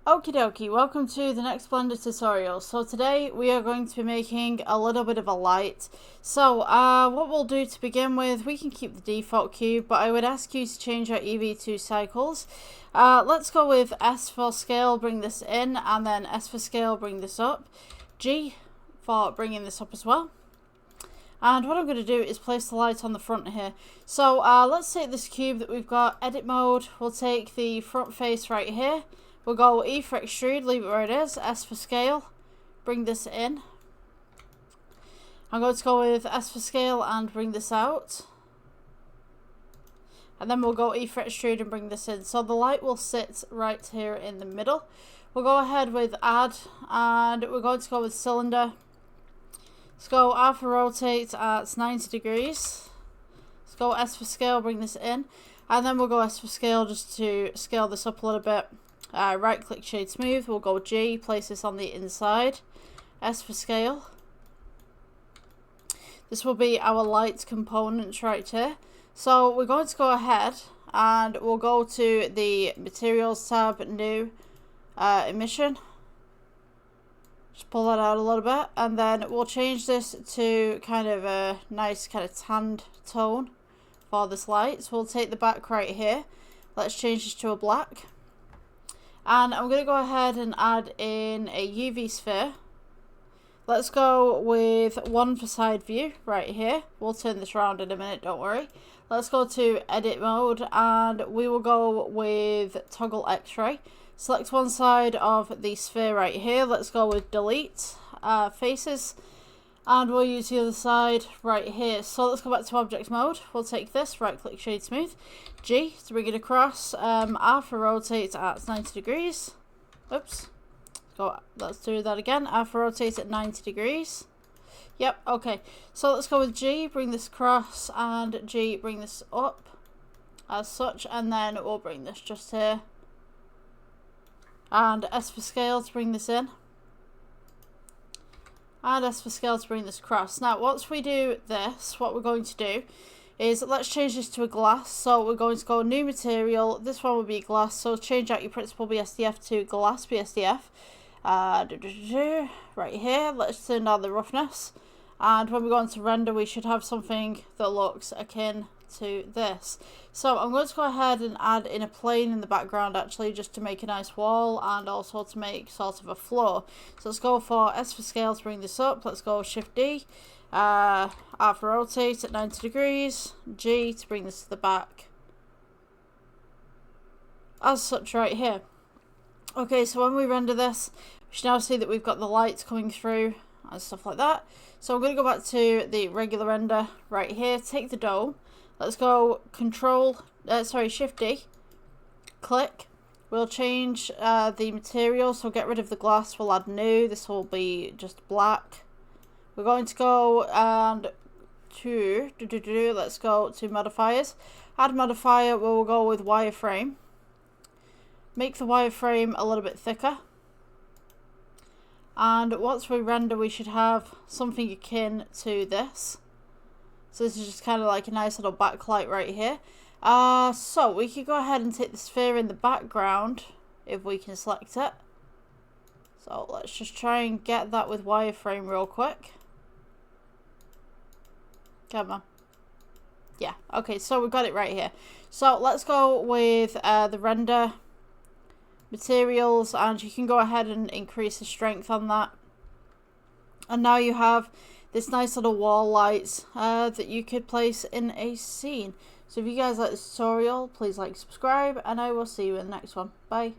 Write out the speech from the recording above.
Okie dokie, welcome to the next Blender tutorial. So today we are going to be making a little bit of a light. So what we'll do to begin with, we can keep the default cube, but I would ask you to change our EV to cycles. Let's go with S for scale, bring this in, and then S for scale, bring this up. G for bringing this up as well. And what I'm going to do is place the light on the front here. So let's take this cube that we've got, edit mode, we'll take the front face right here. We'll go E for extrude, leave it where it is, S for scale, bring this in. I'm going to go with S for scale and bring this out. And then we'll go E for extrude and bring this in. So the light will sit right here in the middle. We'll go ahead with add, and we're going to go with cylinder. Let's go R for rotate at 90 degrees. Let's go S for scale, bring this in. And then we'll go S for scale just to scale this up a little bit. Right click shade smooth, we'll go G, place this on the inside, S for scale. This will be our light component right here. So we're going to go ahead and we'll go to the materials tab, new, emission. Just pull that out a little bit, and then we'll change this to kind of a nice kind of tanned tone for this light. So we'll take the back right here, let's change this to a black. And I'm going to go ahead and add in a UV sphere. Let's go with 1 for side view right here. We'll turn this around in a minute, don't worry. Let's go to edit mode and we will go with toggle X-ray. Select one side of the sphere right here. Let's go with delete faces. And we'll use the other side right here. So let's go back to object mode. We'll take this, right click shade smooth. G to bring it across. R for rotate at 90 degrees. Oops. Let's do that again. R for rotate at 90 degrees. Yep, okay. So let's go with G, bring this across, and G, bring this up as such. And then we'll bring this just here. And S for scale to bring this in. And S for scale to bring this across. Now, once we do this, what we're going to do is let's change this to a glass. So we're going to go new material. This one will be glass. So change out your principal BSDF to glass BSDF. Right here, let's turn down the roughness. And when we go into render, we should have something that looks akin to this. So I'm going to go ahead and add in a plane in the background actually, just to make a nice wall and also to make sort of a floor. So let's go for S for scale to bring this up. Let's go shift D, R for rotate at 90 degrees, G to bring this to the back as such right here. Okay, so when we render this, we should now see that we've got the lights coming through and stuff like that. So I'm going to go back to the regular render right here, take the dome. Let's go shift D, click. We'll change the material, so get rid of the glass, we'll add new. This will be just black. We're going to go and let's go to modifiers. Add modifier, we'll go with wireframe. Make the wireframe a little bit thicker. And once we render, we should have something akin to this. So this is just kind of like a nice little backlight right here. So we could go ahead and take the sphere in the background if we can select it. So let's just try and get that with wireframe real quick. Come on. Yeah, okay, so we've got it right here. So let's go with the render materials, and you can go ahead and increase the strength on that. And now you have this nice little wall lights that you could place in a scene. So if you guys like this tutorial, please like, subscribe, and I will see you in the next one. Bye.